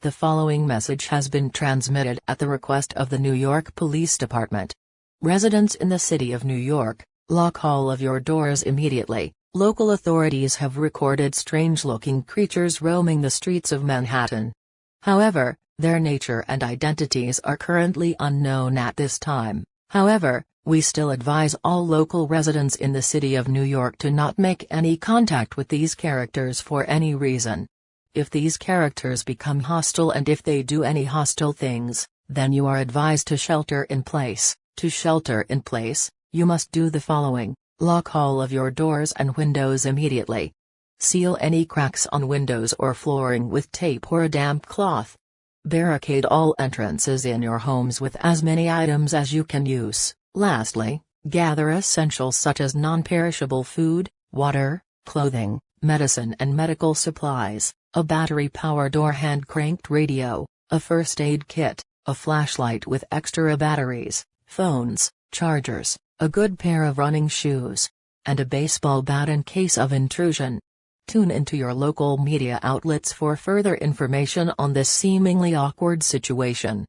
The following message has been transmitted at the request of the New York Police Department. Residents in the city of New York, lock all of your doors immediately. Local authorities have recorded strange-looking creatures roaming the streets of Manhattan. However, their nature and identities are currently unknown at this time. However, we still advise all local residents in the city of New York to not make any contact with these characters for any reason. If these characters become hostile and if they do any hostile things, then you are advised to shelter in place. To shelter in place, you must do the following: lock all of your doors and windows immediately. Seal any cracks on windows or flooring with tape or a damp cloth. Barricade all entrances in your homes with as many items as you can use. Lastly, gather essentials such as non-perishable food, water, clothing, medicine and medical supplies, a battery-powered or hand-cranked radio, a first aid kit, a flashlight with extra batteries, phones, chargers, a good pair of running shoes, and a baseball bat in case of intrusion. Tune into your local media outlets for further information on this seemingly awkward situation.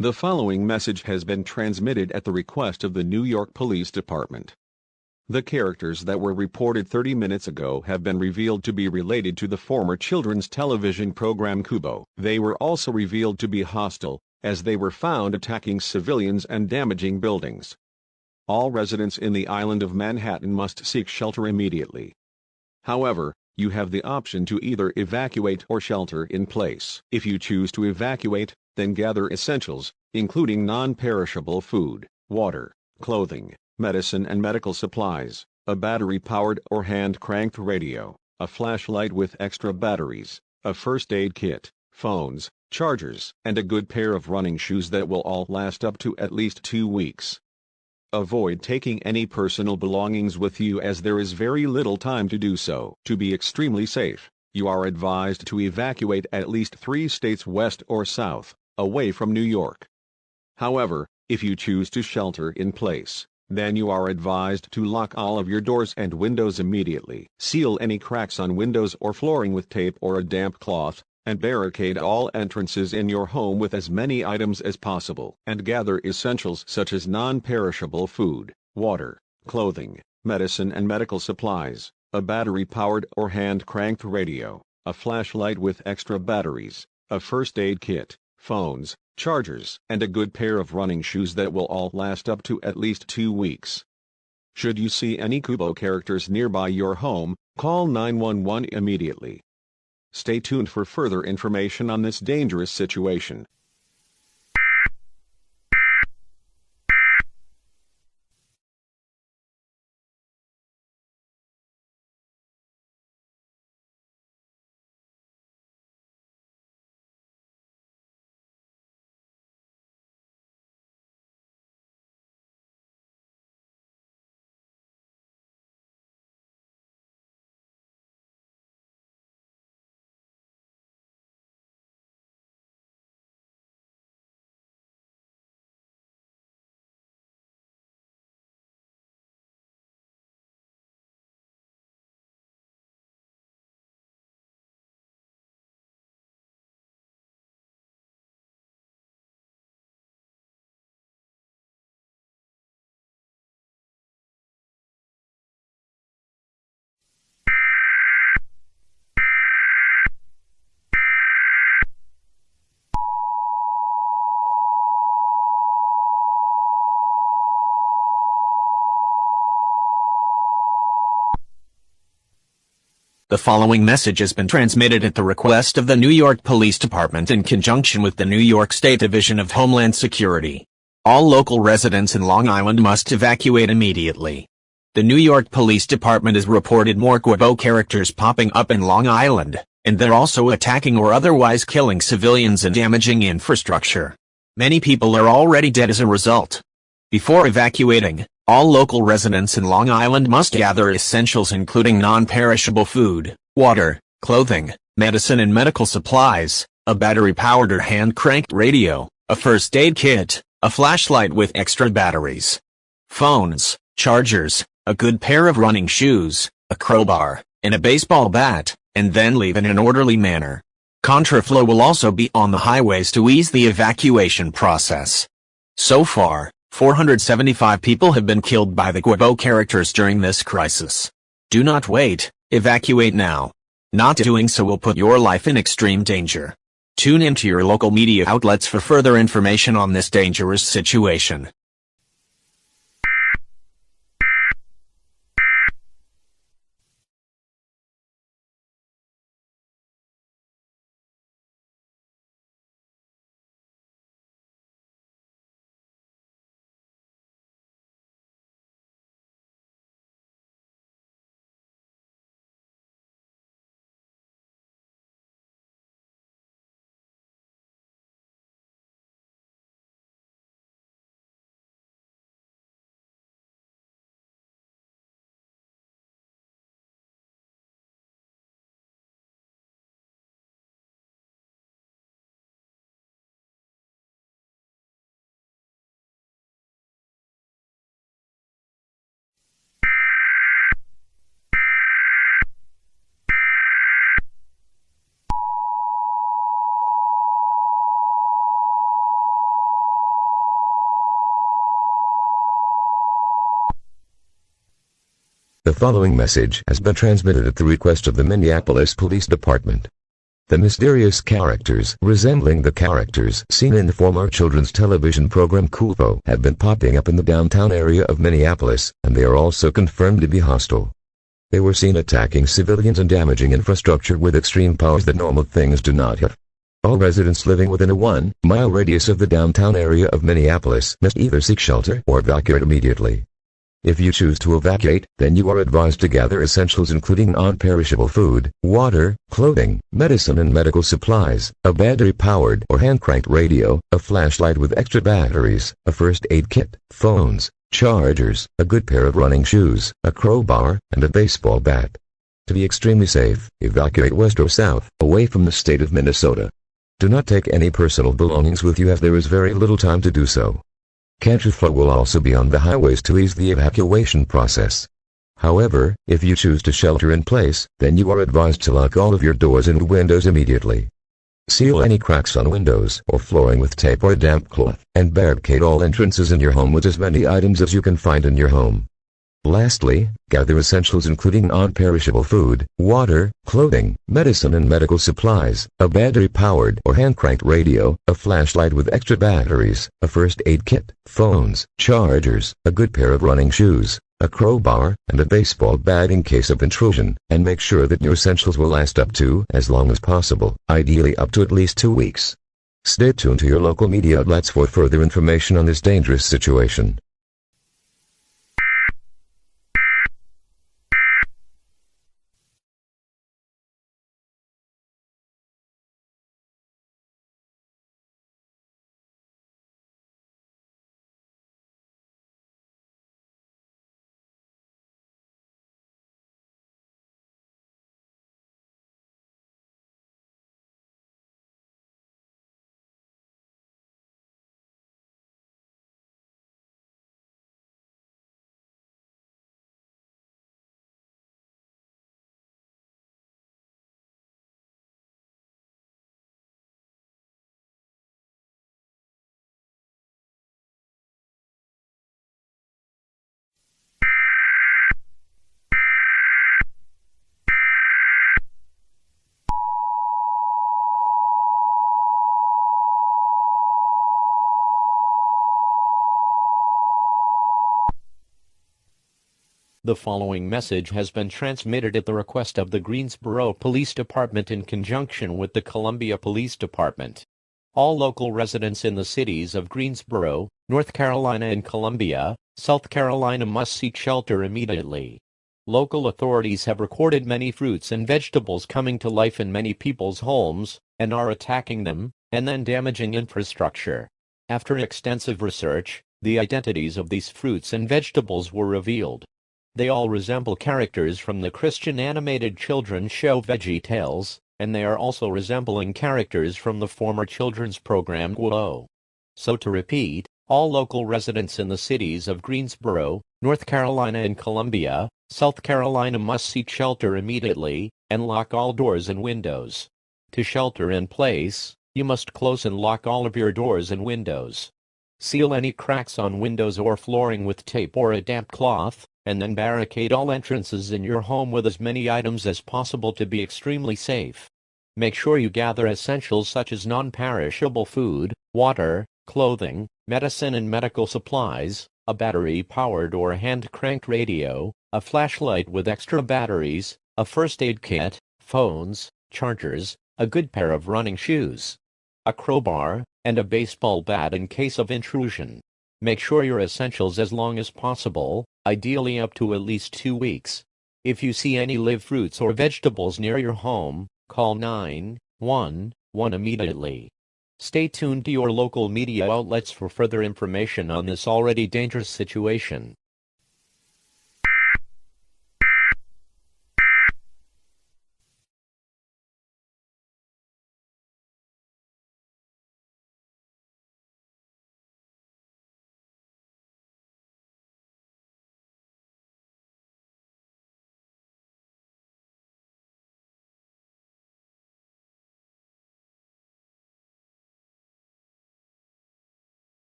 The following message has been transmitted at the request of the New York Police Department. The characters that were reported 30 minutes ago have been revealed to be related to the former children's television program Qubo. They were also revealed to be hostile, as they were found attacking civilians and damaging buildings. All residents in the island of Manhattan must seek shelter immediately. However, you have the option to either evacuate or shelter in place. If you choose to evacuate, then gather essentials, including non-perishable food, water, clothing, medicine and medical supplies, a battery-powered or hand-cranked radio, a flashlight with extra batteries, a first aid kit, phones, chargers, and a good pair of running shoes that will all last up to at least 2 weeks. Avoid taking any personal belongings with you as there is very little time to do so. To be extremely safe, you are advised to evacuate at least 3 states west or south, away from New York. However, if you choose to shelter in place, then you are advised to lock all of your doors and windows immediately. Seal any cracks on windows or flooring with tape or a damp cloth, and barricade all entrances in your home with as many items as possible. And gather essentials such as non-perishable food, water, clothing, medicine and medical supplies, a battery-powered or hand-cranked radio, a flashlight with extra batteries, a first aid kit, phones, chargers, and a good pair of running shoes that will all last up to at least 2 weeks. Should you see any Qubo characters nearby your home, call 911 immediately. Stay tuned for further information on this dangerous situation. The following message has been transmitted at the request of the New York Police Department in conjunction with the New York State Division of Homeland Security. All local residents in Long Island must evacuate immediately. The New York Police Department has reported more Qubo characters popping up in Long Island, and they're also attacking or otherwise killing civilians and damaging infrastructure. Many people are already dead as a result. Before evacuating, all local residents in Long Island must gather essentials including non-perishable food, water, clothing, medicine and medical supplies, a battery-powered or hand-cranked radio, a first aid kit, a flashlight with extra batteries, phones, chargers, a good pair of running shoes, a crowbar, and a baseball bat, and then leave in an orderly manner. Contraflow will also be on the highways to ease the evacuation process. So far, 475 people have been killed by the Qubo characters during this crisis. Do not wait, evacuate now. Not doing so will put your life in extreme danger. Tune into your local media outlets for further information on this dangerous situation. The following message has been transmitted at the request of the Minneapolis Police Department. The mysterious characters resembling the characters seen in the former children's television program Qubo have been popping up in the downtown area of Minneapolis, and they are also confirmed to be hostile. They were seen attacking civilians and damaging infrastructure with extreme powers that normal things do not have. All residents living within a 1-mile radius of the downtown area of Minneapolis must either seek shelter or evacuate immediately. If you choose to evacuate, then you are advised to gather essentials including non-perishable food, water, clothing, medicine and medical supplies, a battery-powered or hand-cranked radio, a flashlight with extra batteries, a first aid kit, phones, chargers, a good pair of running shoes, a crowbar, and a baseball bat. To be extremely safe, evacuate west or south, away from the state of Minnesota. Do not take any personal belongings with you as there is very little time to do so. Contraflow will also be on the highways to ease the evacuation process. However, if you choose to shelter in place, then you are advised to lock all of your doors and windows immediately. Seal any cracks on windows or flooring with tape or damp cloth, and barricade all entrances in your home with as many items as you can find in your home. Lastly, gather essentials including non-perishable food, water, clothing, medicine and medical supplies, a battery-powered or hand-cranked radio, a flashlight with extra batteries, a first aid kit, phones, chargers, a good pair of running shoes, a crowbar, and a baseball bat in case of intrusion, and make sure that your essentials will last up to as long as possible, ideally up to at least 2 weeks. Stay tuned to your local media outlets for further information on this dangerous situation. The following message has been transmitted at the request of the Greensboro Police Department in conjunction with the Columbia Police Department. All local residents in the cities of Greensboro, North Carolina and Columbia, South Carolina must seek shelter immediately. Local authorities have recorded many fruits and vegetables coming to life in many people's homes, and are attacking them, and then damaging infrastructure. After extensive research, the identities of these fruits and vegetables were revealed. They all resemble characters from the Christian animated children's show VeggieTales, and they are also resembling characters from the former children's program Qubo. So to repeat, all local residents in the cities of Greensboro, North Carolina and Columbia, South Carolina must seek shelter immediately, and lock all doors and windows. To shelter in place, you must close and lock all of your doors and windows. Seal any cracks on windows or flooring with tape or a damp cloth, and then barricade all entrances in your home with as many items as possible to be extremely safe. Make sure you gather essentials such as non-perishable food, water, clothing, medicine and medical supplies, a battery-powered or hand-cranked radio, a flashlight with extra batteries, a first aid kit, phones, chargers, a good pair of running shoes, a crowbar, and a baseball bat in case of intrusion. Make sure your essentials as long as possible, ideally up to at least 2 weeks. If you see any live fruits or vegetables near your home, call 911 immediately. Stay tuned to your local media outlets for further information on this already dangerous situation.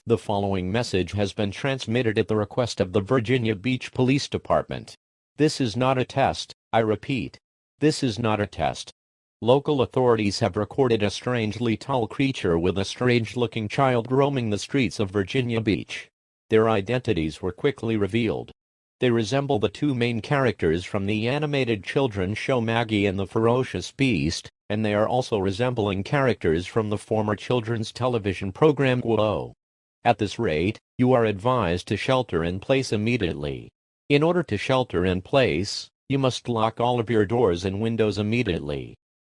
The following message has been transmitted at the request of the Virginia Beach Police Department. This is not a test, I repeat. This is not a test. Local authorities have recorded a strangely tall creature with a strange-looking child roaming the streets of Virginia Beach. Their identities were quickly revealed. They resemble the two main characters from the animated children's show Maggie and the Ferocious Beast, and they are also resembling characters from the former children's television program Qubo. At this rate, you are advised to shelter in place immediately. In order to shelter in place, you must lock all of your doors and windows immediately.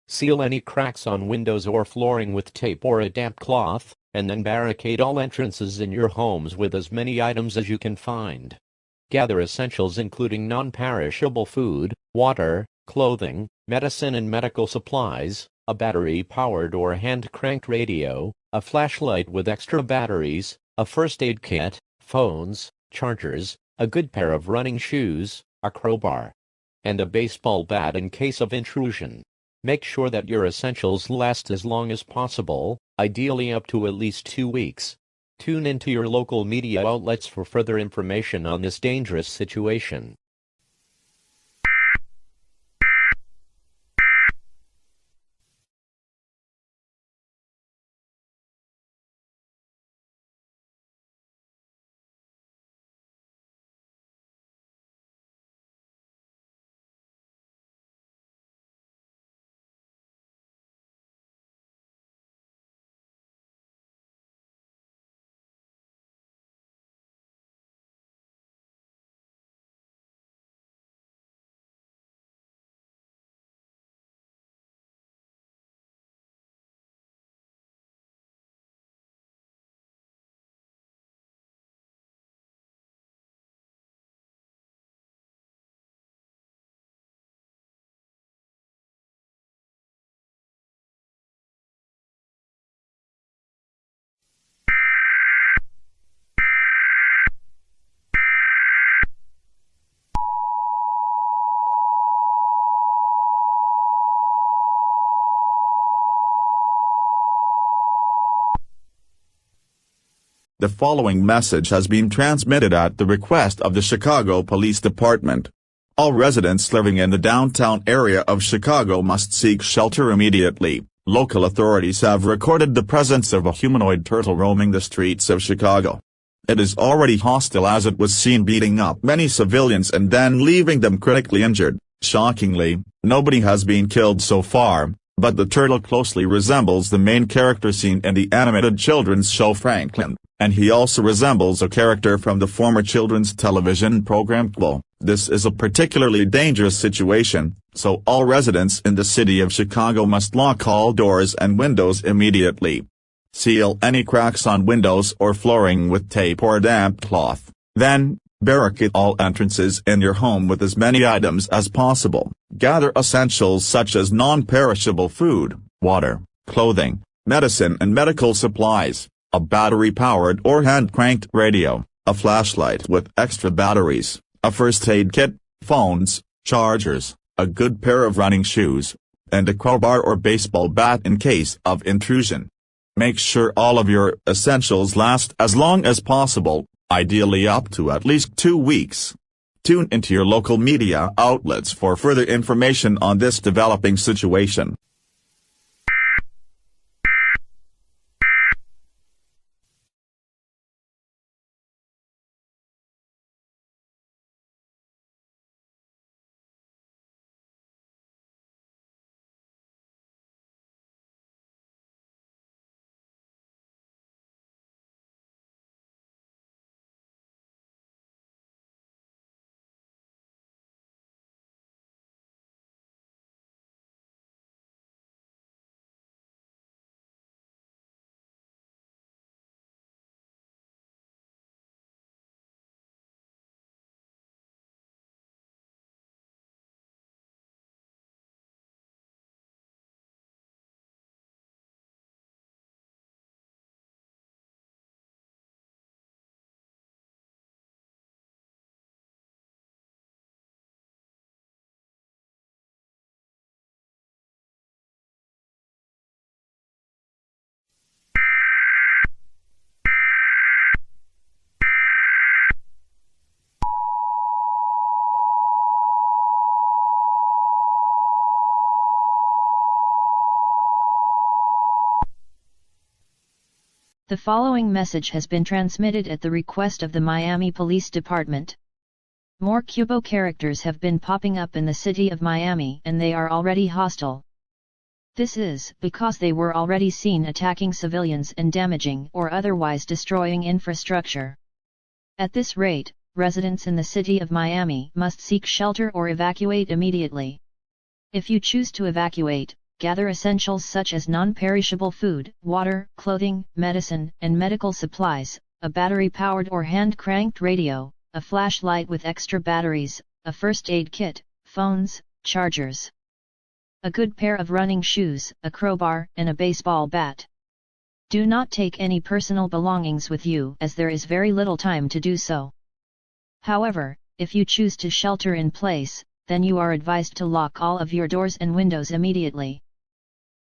Seal any cracks on windows or flooring with tape or a damp cloth, and then barricade all entrances in your homes with as many items as you can find. Gather essentials including non-perishable food, water, clothing, medicine and medical supplies, a battery-powered or hand-cranked radio, a flashlight with extra batteries, a first aid kit, phones, chargers, a good pair of running shoes, a crowbar, and a baseball bat in case of intrusion. Make sure that your essentials last as long as possible, ideally up to at least 2 weeks. Tune into your local media outlets for further information on this dangerous situation. The following message has been transmitted at the request of the Chicago Police Department. All residents living in the downtown area of Chicago must seek shelter immediately. Local authorities have recorded the presence of a humanoid turtle roaming the streets of Chicago. It is already hostile as it was seen beating up many civilians and then leaving them critically injured. Shockingly, nobody has been killed so far, but the turtle closely resembles the main character seen in the animated children's show Franklin, and he also resembles a character from the former children's television program Qubo. This is a particularly dangerous situation, so all residents in the city of Chicago must lock all doors and windows immediately. Seal any cracks on windows or flooring with tape or damp cloth. Then, barricade all entrances in your home with as many items as possible. Gather essentials such as non-perishable food, water, clothing, medicine and medical supplies, a battery-powered or hand-cranked radio, a flashlight with extra batteries, a first aid kit, phones, chargers, a good pair of running shoes, and a crowbar or baseball bat in case of intrusion. Make sure all of your essentials last as long as possible, ideally up to at least 2 weeks. Tune into your local media outlets for further information on this developing situation. The following message has been transmitted at the request of the Miami Police Department. More Qubo characters have been popping up in the city of Miami and they are already hostile. This is because they were already seen attacking civilians and damaging or otherwise destroying infrastructure. At this rate, residents in the city of Miami must seek shelter or evacuate immediately. If you choose to evacuate, gather essentials such as non-perishable food, water, clothing, medicine, and medical supplies, a battery-powered or hand-cranked radio, a flashlight with extra batteries, a first aid kit, phones, chargers, a good pair of running shoes, a crowbar, and a baseball bat. Do not take any personal belongings with you as there is very little time to do so. However, if you choose to shelter in place, then you are advised to lock all of your doors and windows immediately.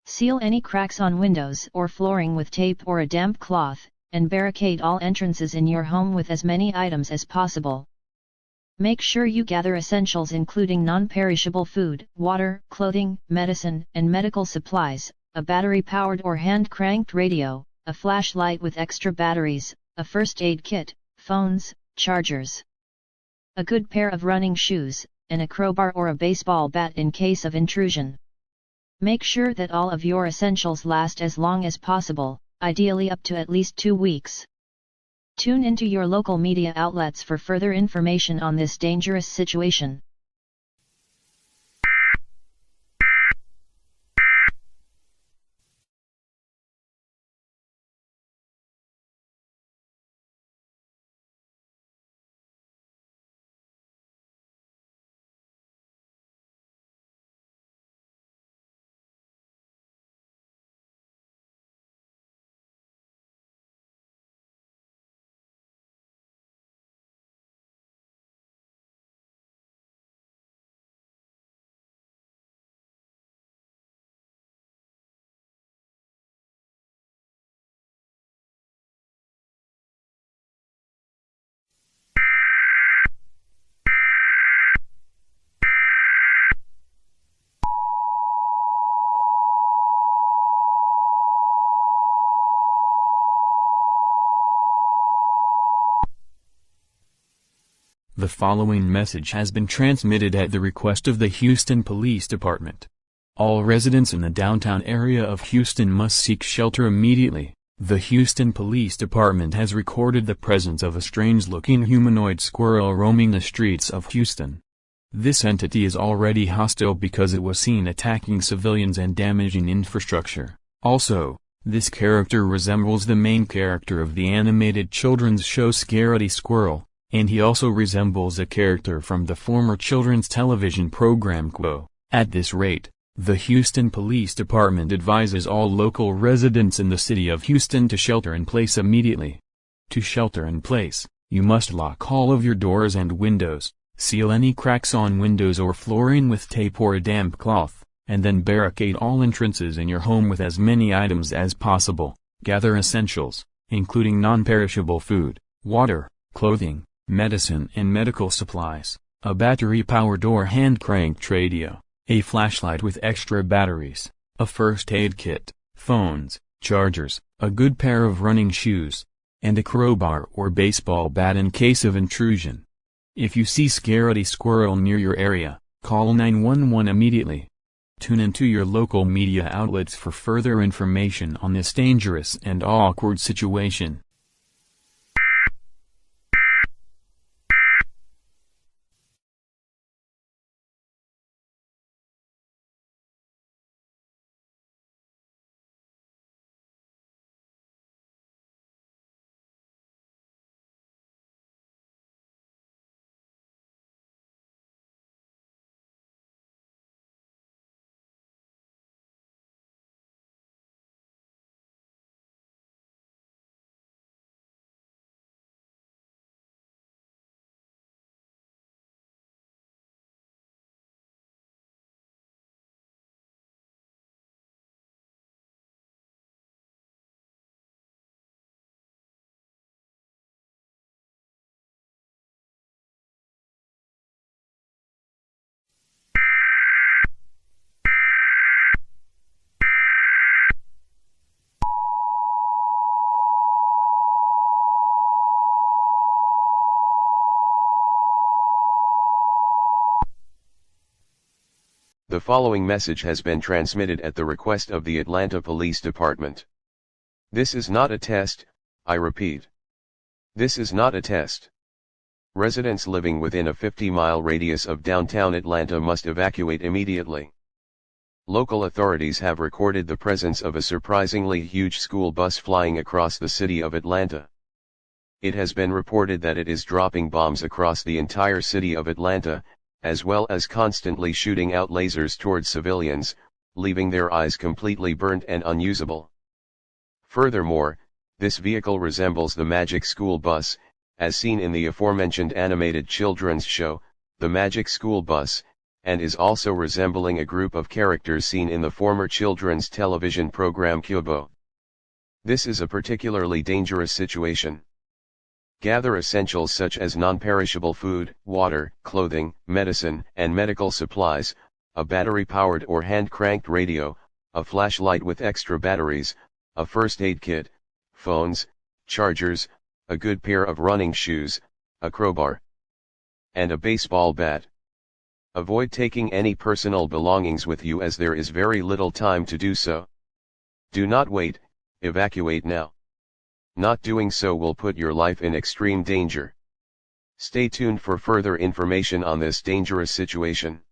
Seal any cracks on windows or flooring with tape or a damp cloth, and barricade all entrances in your home with as many items as possible. Make sure you gather essentials including non-perishable food, water, clothing, medicine, and medical supplies, a battery-powered or hand-cranked radio, a flashlight with extra batteries, a first aid kit, phones, chargers, a good pair of running shoes, and a crowbar or a baseball bat in case of intrusion. Make sure that all of your essentials last as long as possible, ideally up to at least 2 weeks. Tune into your local media outlets for further information on this dangerous situation. The following message has been transmitted at the request of the Houston Police Department. All residents in the downtown area of Houston must seek shelter immediately. The Houston Police Department has recorded the presence of a strange-looking humanoid squirrel roaming the streets of Houston. This entity is already hostile because it was seen attacking civilians and damaging infrastructure. Also, this character resembles the main character of the animated children's show Scaredy Squirrel, and he also resembles a character from the former children's television program Qubo. At this rate, the Houston Police Department advises all local residents in the city of Houston to shelter in place immediately. To shelter in place, you must lock all of your doors and windows, seal any cracks on windows or flooring with tape or a damp cloth, and then barricade all entrances in your home with as many items as possible. Gather essentials, including non-perishable food, water, clothing, medicine and medical supplies, a battery-powered or hand-cranked radio, a flashlight with extra batteries, a first aid kit, phones, chargers, a good pair of running shoes, and a crowbar or baseball bat in case of intrusion. If you see Scaredy Squirrel near your area, call 911 immediately. Tune into your local media outlets for further information on this dangerous and awkward situation. The following message has been transmitted at the request of the Atlanta Police Department. This is not a test, I repeat. This is not a test. Residents living within a 50-mile radius of downtown Atlanta must evacuate immediately. Local authorities have recorded the presence of a surprisingly huge school bus flying across the city of Atlanta. It has been reported that it is dropping bombs across the entire city of Atlanta, as well as constantly shooting out lasers towards civilians, leaving their eyes completely burnt and unusable. Furthermore, this vehicle resembles the Magic School Bus, as seen in the aforementioned animated children's show, The Magic School Bus, and is also resembling a group of characters seen in the former children's television program Qubo. This is a particularly dangerous situation. Gather essentials such as non-perishable food, water, clothing, medicine, and medical supplies, a battery-powered or hand-cranked radio, a flashlight with extra batteries, a first aid kit, phones, chargers, a good pair of running shoes, a crowbar, and a baseball bat. Avoid taking any personal belongings with you as there is very little time to do so. Do not wait, evacuate now. Not doing so will put your life in extreme danger. Stay tuned for further information on this dangerous situation.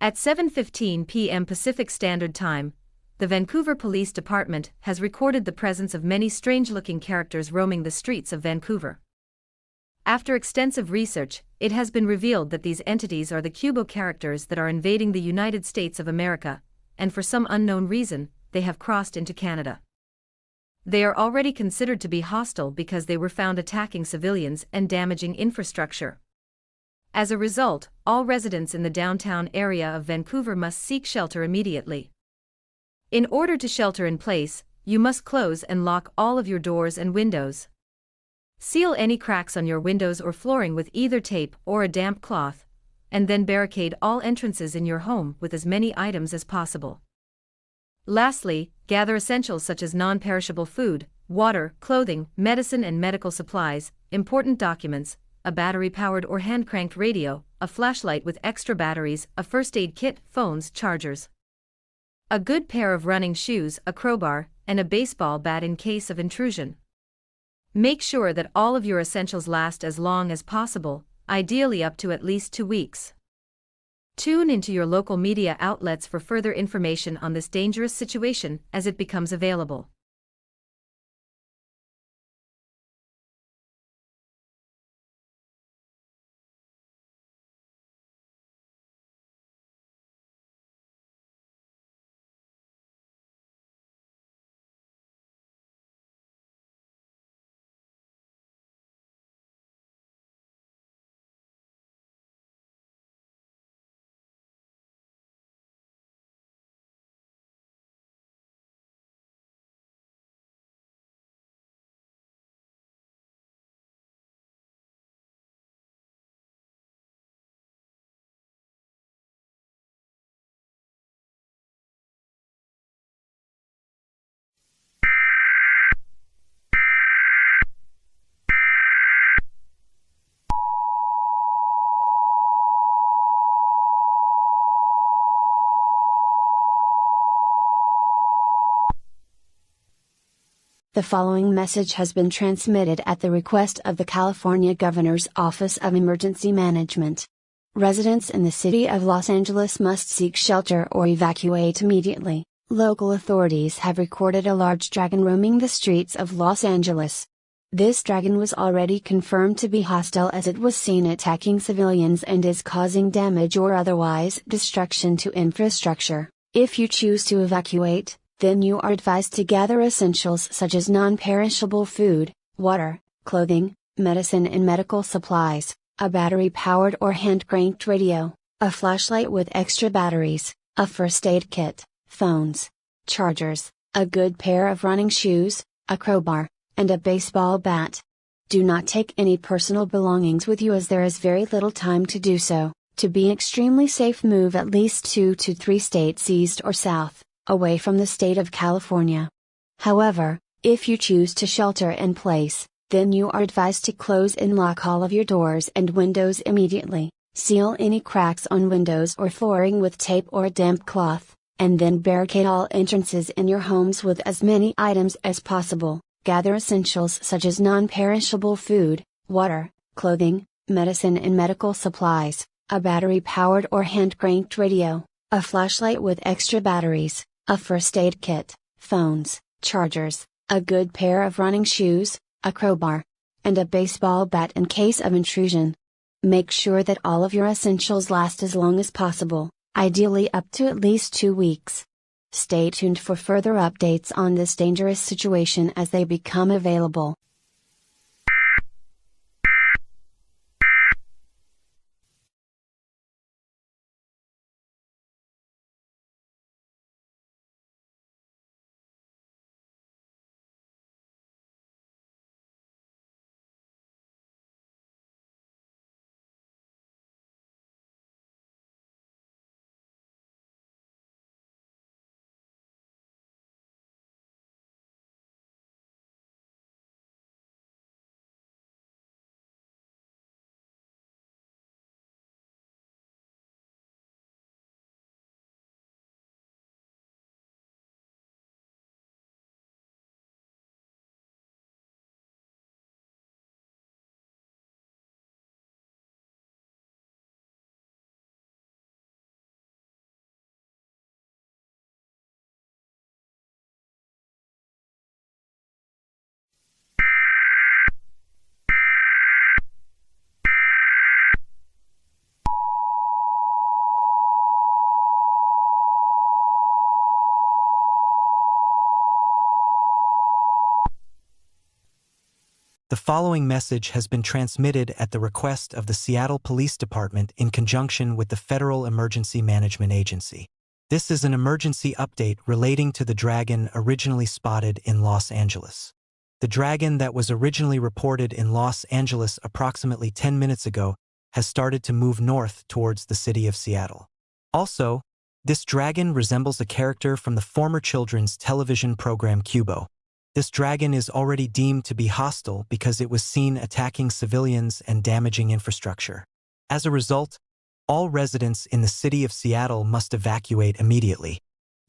At 7:15 p.m. Pacific Standard Time, the Vancouver Police Department has recorded the presence of many strange-looking characters roaming the streets of Vancouver. After extensive research, it has been revealed that these entities are the Qubo characters that are invading the United States of America, and for some unknown reason, they have crossed into Canada. They are already considered to be hostile because they were found attacking civilians and damaging infrastructure. As a result, all residents in the downtown area of Vancouver must seek shelter immediately. In order to shelter in place, you must close and lock all of your doors and windows. Seal any cracks on your windows or flooring with either tape or a damp cloth, and then barricade all entrances in your home with as many items as possible. Lastly, gather essentials such as non-perishable food, water, clothing, medicine and medical supplies, important documents, a battery-powered or hand-cranked radio, a flashlight with extra batteries, a first aid kit, phones, chargers, a good pair of running shoes, a crowbar, and a baseball bat in case of intrusion. Make sure that all of your essentials last as long as possible, ideally up to at least 2 weeks. Tune into your local media outlets for further information on this dangerous situation as it becomes available. The following message has been transmitted at the request of the California Governor's Office of Emergency Management. Residents in the city of Los Angeles must seek shelter or evacuate immediately. Local authorities have recorded a large dragon roaming the streets of Los Angeles. This dragon was already confirmed to be hostile as it was seen attacking civilians and is causing damage or otherwise destruction to infrastructure. If you choose to evacuate, then you are advised to gather essentials such as non-perishable food, water, clothing, medicine and medical supplies, a battery-powered or hand-cranked radio, a flashlight with extra batteries, a first aid kit, phones, chargers, a good pair of running shoes, a crowbar, and a baseball bat. Do not take any personal belongings with you as there is very little time to do so. To be extremely safe, move at least 2 to 3 states east or south, away from the state of California. However, if you choose to shelter in place, then you are advised to close and lock all of your doors and windows immediately, seal any cracks on windows or flooring with tape or a damp cloth, and then barricade all entrances in your homes with as many items as possible. Gather essentials such as non-perishable food, water, clothing, medicine and medical supplies, a battery-powered or hand-cranked radio, a flashlight with extra batteries, a first aid kit, phones, chargers, a good pair of running shoes, a crowbar, and a baseball bat in case of intrusion. Make sure that all of your essentials last as long as possible, ideally up to at least 2 weeks. Stay tuned for further updates on this dangerous situation as they become available. The following message has been transmitted at the request of the Seattle Police Department in conjunction with the Federal Emergency Management Agency. This is an emergency update relating to the dragon originally spotted in Los Angeles. The dragon that was originally reported in Los Angeles approximately 10 minutes ago has started to move north towards the city of Seattle. Also, this dragon resembles a character from the former children's television program Qubo. This dragon is already deemed to be hostile because it was seen attacking civilians and damaging infrastructure. As a result, all residents in the city of Seattle must evacuate immediately.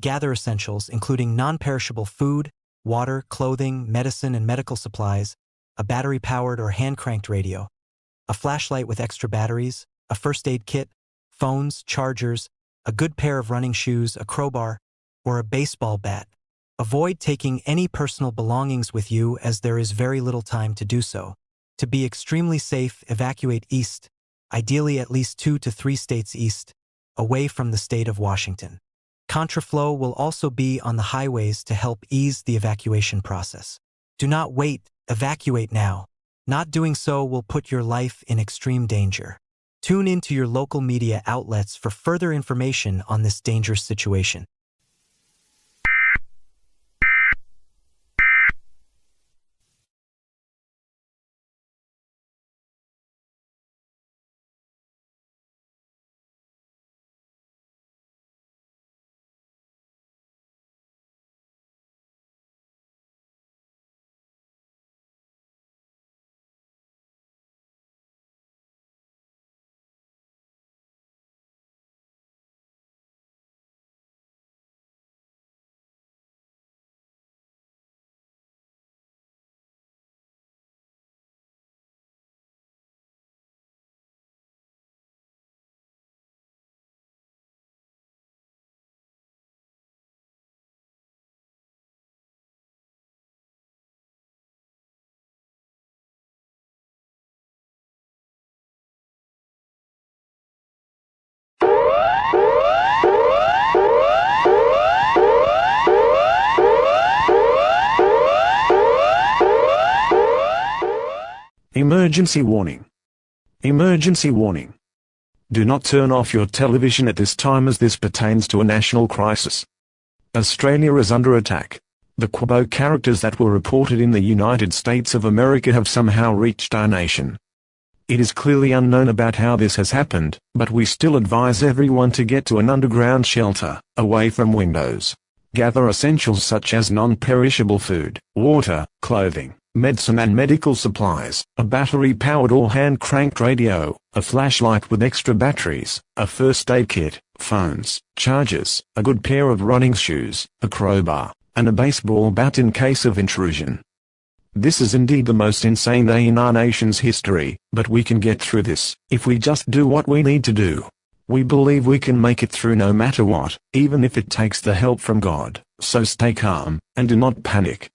Gather essentials including non-perishable food, water, clothing, medicine and medical supplies, a battery-powered or hand-cranked radio, a flashlight with extra batteries, a first aid kit, phones, chargers, a good pair of running shoes, a crowbar, or a baseball bat. Avoid taking any personal belongings with you as there is very little time to do so. To be extremely safe, evacuate east, ideally at least 2 to 3 states east, away from the state of Washington. Contraflow will also be on the highways to help ease the evacuation process. Do not wait, evacuate now. Not doing so will put your life in extreme danger. Tune into your local media outlets for further information on this dangerous situation. Emergency warning. Emergency warning. Do not turn off your television at this time as this pertains to a national crisis. Australia is under attack. The Qubo characters that were reported in the United States of America have somehow reached our nation. It is clearly unknown about how this has happened, but we still advise everyone to get to an underground shelter, away from windows. Gather essentials such as non-perishable food, water, clothing, medicine and medical supplies, a battery-powered or hand-cranked radio, a flashlight with extra batteries, a first aid kit, phones, chargers, a good pair of running shoes, a crowbar, and a baseball bat in case of intrusion. This is indeed the most insane day in our nation's history, but we can get through this, if we just do what we need to do. We believe we can make it through no matter what, even if it takes the help from God, so stay calm, and do not panic.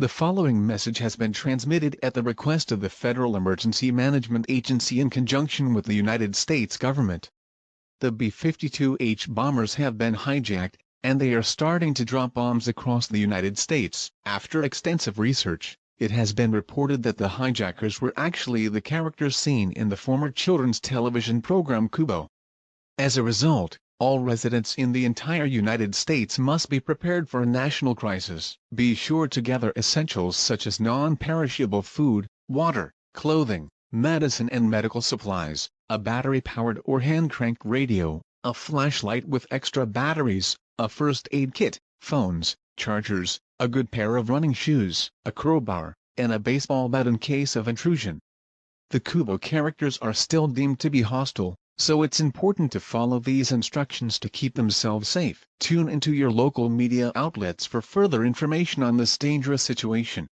The following message has been transmitted at the request of the Federal Emergency Management Agency in conjunction with the United States government. The B-52H bombers have been hijacked, and they are starting to drop bombs across the United States. After extensive research, it has been reported that the hijackers were actually the characters seen in the former children's television program Qubo. As a result, All residents in the entire United States must be prepared for a national crisis. Be sure to gather essentials such as non-perishable food, water, clothing, medicine and medical supplies, a battery-powered or hand-cranked radio, a flashlight with extra batteries, a first aid kit, phones, chargers, a good pair of running shoes, a crowbar, and a baseball bat in case of intrusion. The Qubo characters are still deemed to be hostile, so it's important to follow these instructions to keep themselves safe. Tune into your local media outlets for further information on this dangerous situation.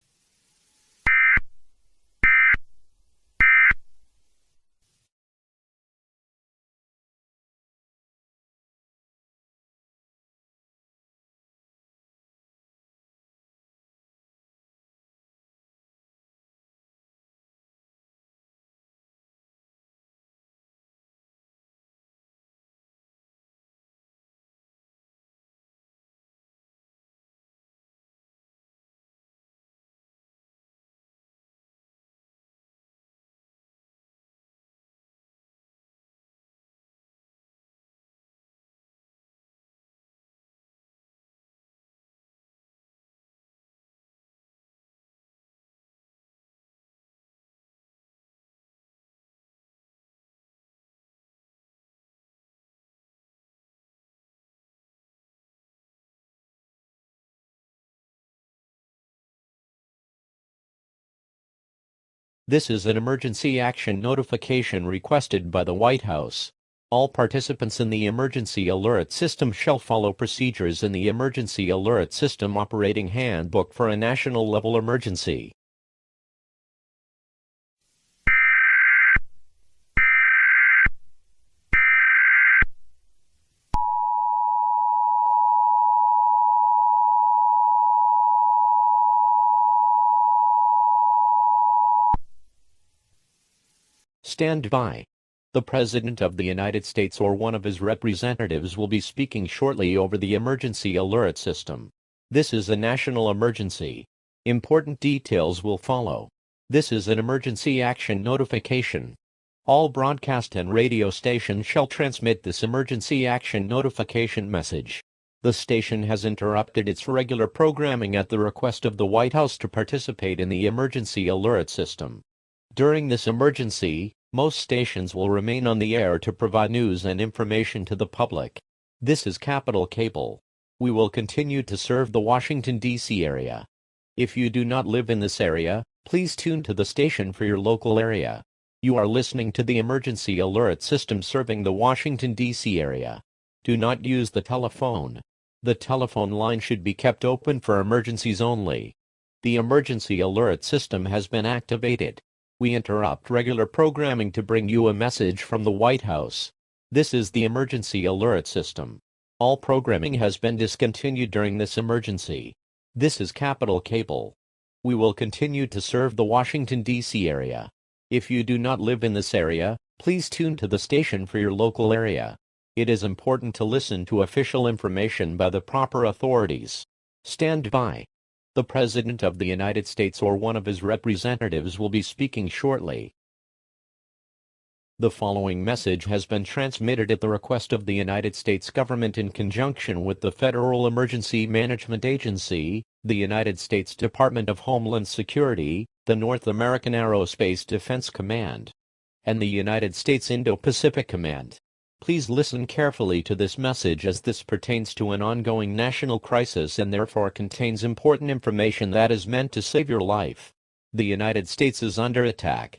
This is an emergency action notification requested by the White House. All participants in the emergency alert system shall follow procedures in the Emergency Alert System Operating Handbook for a national-level emergency. Stand by. The President of the United States or one of his representatives will be speaking shortly over the emergency alert system. This is a national emergency. Important details will follow. This is an emergency action notification. All broadcast and radio stations shall transmit this emergency action notification message. The station has interrupted its regular programming at the request of the White House to participate in the emergency alert system. During this emergency, most stations will remain on the air to provide news and information to the public. This is Capital Cable. We will continue to serve the Washington, D.C. area. If you do not live in this area, please tune to the station for your local area. You are listening to the emergency alert system serving the Washington, D.C. area. Do not use the telephone. The telephone line should be kept open for emergencies only. The emergency alert system has been activated. We interrupt regular programming to bring you a message from the White House. This is the emergency alert system. All programming has been discontinued during this emergency. This is Capital Cable. We will continue to serve the Washington, D.C. area. If you do not live in this area, please tune to the station for your local area. It is important to listen to official information by the proper authorities. Stand by. The President of the United States or one of his representatives will be speaking shortly. The following message has been transmitted at the request of the United States government in conjunction with the Federal Emergency Management Agency, the United States Department of Homeland Security, the North American Aerospace Defense Command, and the United States Indo-Pacific Command. Please listen carefully to this message as this pertains to an ongoing national crisis and therefore contains important information that is meant to save your life. The United States is under attack.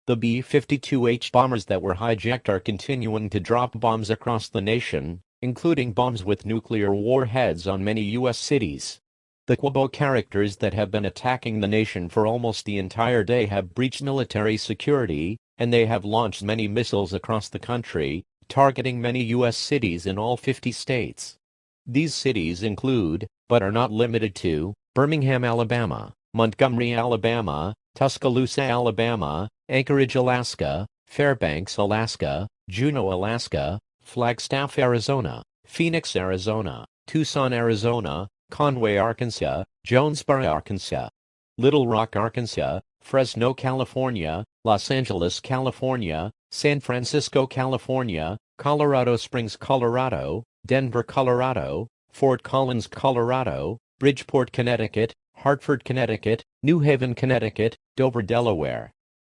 The B-52H bombers that were hijacked are continuing to drop bombs across the nation, including bombs with nuclear warheads on many U.S. cities. The Qubo characters that have been attacking the nation for almost the entire day have breached military security, and they have launched many missiles across the country, targeting many U.S. cities in all 50 states. These cities include, but are not limited to, Birmingham, Alabama, Montgomery, Alabama, Tuscaloosa, Alabama, Anchorage, Alaska, Fairbanks, Alaska, Juneau, Alaska, Flagstaff, Arizona, Phoenix, Arizona, Tucson, Arizona, Conway, Arkansas, Jonesboro, Arkansas, Little Rock, Arkansas, Fresno, California, Los Angeles, California, San Francisco, California, Colorado Springs, Colorado, Denver, Colorado, Fort Collins, Colorado, Bridgeport, Connecticut, Hartford, Connecticut, New Haven, Connecticut, Dover, Delaware,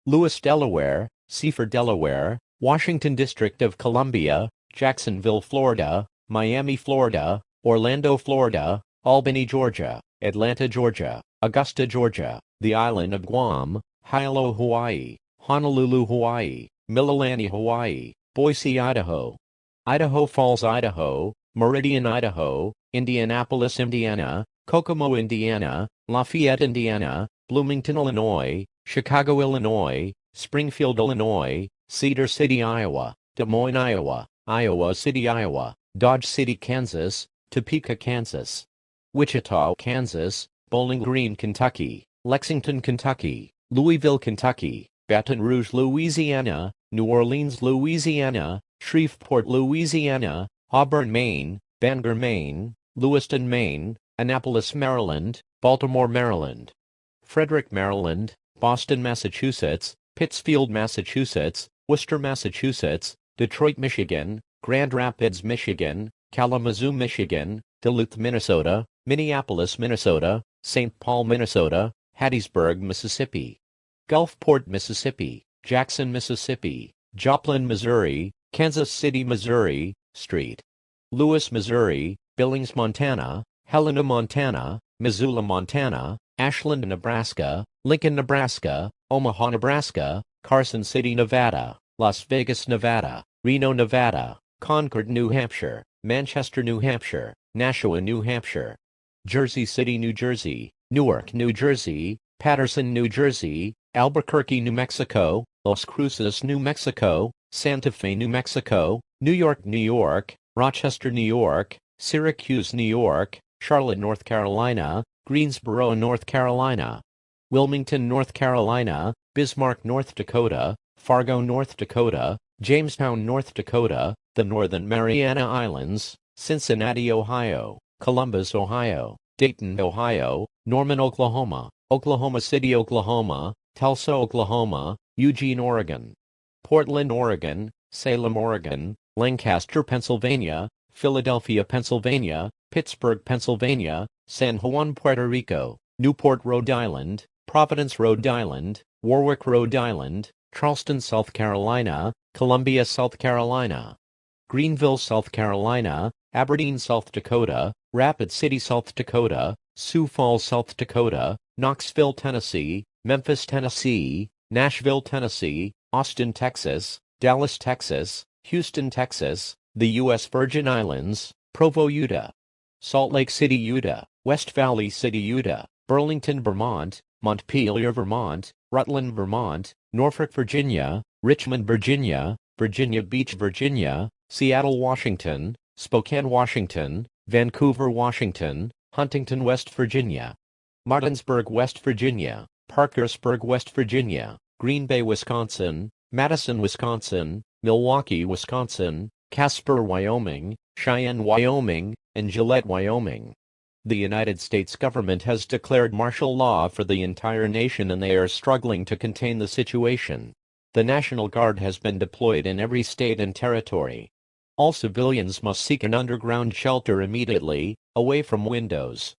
Lewis, Delaware, Seaford, Delaware, Washington District of Columbia, Jacksonville, Florida, Miami, Florida, Orlando, Florida, Albany, Georgia, Atlanta, Georgia, Augusta, Georgia, the island of Guam, Hilo, Hawaii, Honolulu, Hawaii, Mililani, Hawaii, Boise, Idaho, Idaho Falls, Idaho, Meridian, Idaho, Indianapolis, Indiana, Kokomo, Indiana, Lafayette, Indiana, Bloomington, Illinois, Chicago, Illinois, Springfield, Illinois, Cedar City, Iowa, Des Moines, Iowa, Iowa City, Iowa, Dodge City, Kansas, Topeka, Kansas, Wichita, Kansas, Bowling Green, Kentucky, Lexington, Kentucky, Louisville, Kentucky, Baton Rouge, Louisiana, New Orleans, Louisiana, Shreveport, Louisiana, Auburn, Maine, Bangor, Maine, Lewiston, Maine, Annapolis, Maryland, Baltimore, Maryland, Frederick, Maryland, Boston, Massachusetts, Pittsfield, Massachusetts, Worcester, Massachusetts, Detroit, Michigan, Grand Rapids, Michigan, Kalamazoo, Michigan, Duluth, Minnesota, Minneapolis, Minnesota, St. Paul, Minnesota, Hattiesburg, Mississippi, Gulfport, Mississippi, Jackson, Mississippi, Joplin, Missouri, Kansas City, Missouri, St. Louis, Missouri, Billings, Montana, Helena, Montana, Missoula, Montana, Ashland, Nebraska, Lincoln, Nebraska, Omaha, Nebraska, Carson City, Nevada, Las Vegas, Nevada, Reno, Nevada, Concord, New Hampshire, Manchester, New Hampshire, Nashua, New Hampshire, Jersey City, New Jersey, Newark, New Jersey, Paterson, New Jersey, Albuquerque, New Mexico, Las Cruces, New Mexico, Santa Fe, New Mexico, New York, New York, Rochester, New York, Syracuse, New York, Charlotte, North Carolina, Greensboro, North Carolina, Wilmington, North Carolina, Bismarck, North Dakota, Fargo, North Dakota, Jamestown, North Dakota, the Northern Mariana Islands, Cincinnati, Ohio, Columbus, Ohio, Dayton, Ohio, Norman, Oklahoma, Oklahoma City, Oklahoma, Tulsa, Oklahoma, Eugene, Oregon, Portland, Oregon, Salem, Oregon, Lancaster, Pennsylvania, Philadelphia, Pennsylvania, Pittsburgh, Pennsylvania, San Juan, Puerto Rico, Newport, Rhode Island, Providence, Rhode Island, Warwick, Rhode Island, Charleston, South Carolina, Columbia, South Carolina, Greenville, South Carolina, Aberdeen, South Dakota, Rapid City, South Dakota, Sioux Falls, South Dakota, Knoxville, Tennessee, Memphis, Tennessee, Nashville, Tennessee, Austin, Texas, Dallas, Texas, Houston, Texas, the U.S. Virgin Islands, Provo, Utah, Salt Lake City, Utah, West Valley City, Utah, Burlington, Vermont, Montpelier, Vermont, Rutland, Vermont, Norfolk, Virginia, Richmond, Virginia, Virginia Beach, Virginia, Seattle, Washington, Spokane, Washington, Vancouver, Washington, Huntington, West Virginia, Martinsburg, West Virginia, Parkersburg, West Virginia, Green Bay, Wisconsin, Madison, Wisconsin, Milwaukee, Wisconsin, Casper, Wyoming, Cheyenne, Wyoming, and Gillette, Wyoming. The United States government has declared martial law for the entire nation and they are struggling to contain the situation. The National Guard has been deployed in every state and territory. All civilians must seek an underground shelter immediately, away from windows.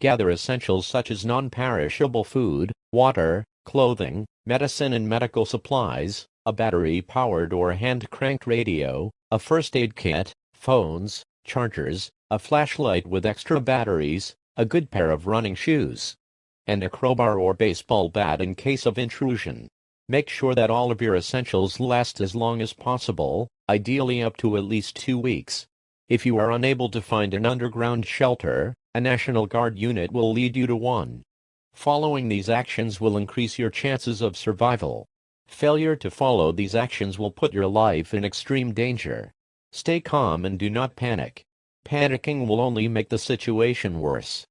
Gather essentials such as non-perishable food, water, clothing, medicine and medical supplies, a battery-powered or hand-cranked radio, a first aid kit, phones, chargers, a flashlight with extra batteries, a good pair of running shoes, and a crowbar or baseball bat in case of intrusion. Make sure that all of your essentials last as long as possible, ideally up to at least 2 weeks. If you are unable to find an underground shelter, a National Guard unit will lead you to one. Following these actions will increase your chances of survival. Failure to follow these actions will put your life in extreme danger. Stay calm and do not panic. Panicking will only make the situation worse.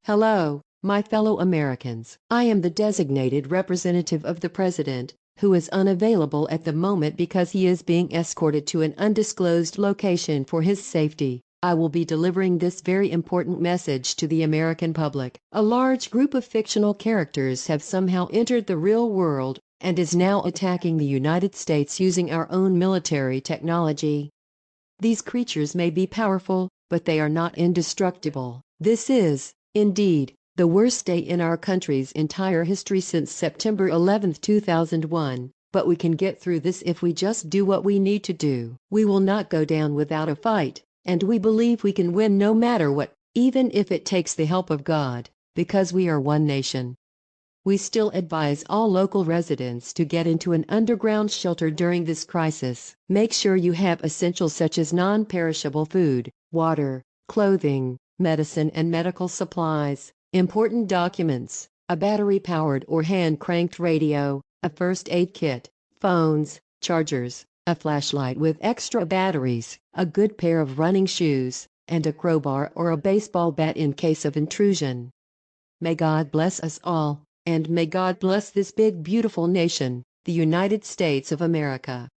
Hello, my fellow Americans. I am the designated representative of the President, who is unavailable at the moment because he is being escorted to an undisclosed location for his safety. I will be delivering this very important message to the American public. A large group of fictional characters have somehow entered the real world and is now attacking the United States using our own military technology. These creatures may be powerful, but they are not indestructible. This is, indeed, the worst day in our country's entire history since September 11, 2001. But we can get through this if we just do what we need to do. We will not go down without a fight, and we believe we can win no matter what, even if it takes the help of God, because we are one nation. We still advise all local residents to get into an underground shelter during this crisis. Make sure you have essentials such as non-perishable food, water, clothing, medicine and medical supplies, important documents, a battery-powered or hand-cranked radio, a first aid kit, phones, chargers, a flashlight with extra batteries, a good pair of running shoes, and a crowbar or a baseball bat in case of intrusion. May God bless us all. And may God bless this big beautiful nation, the United States of America.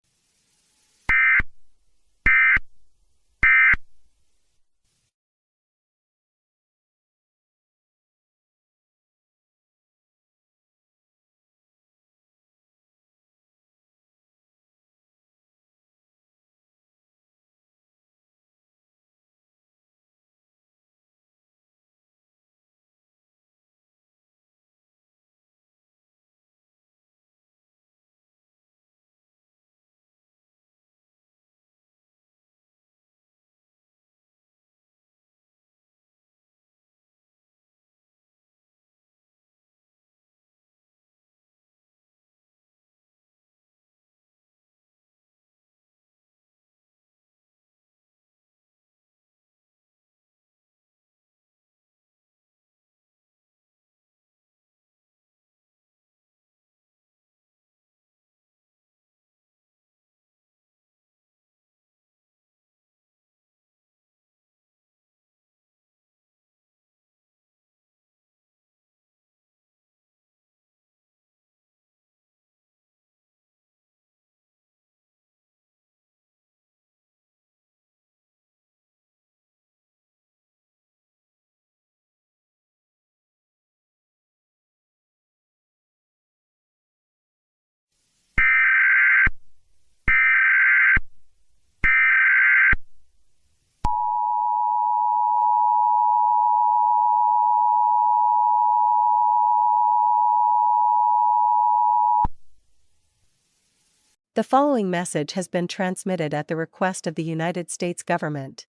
The following message has been transmitted at the request of the United States government.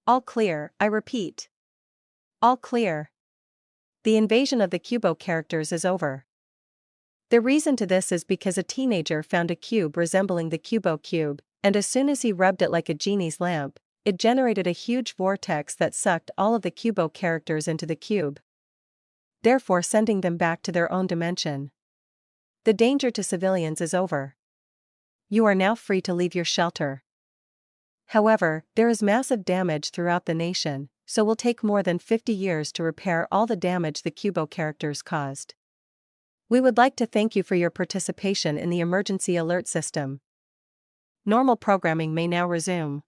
All clear, I repeat. All clear. The invasion of the Qubo characters is over. The reason to this is because a teenager found a cube resembling the Qubo cube, and as soon as he rubbed it like a genie's lamp, it generated a huge vortex that sucked all of the Qubo characters into the cube, therefore sending them back to their own dimension. The danger to civilians is over. You are now free to leave your shelter. However, there is massive damage throughout the nation, so will take more than 50 years to repair all the damage the Qubo characters caused. We would like to thank you for your participation in the emergency alert system. Normal programming may now resume.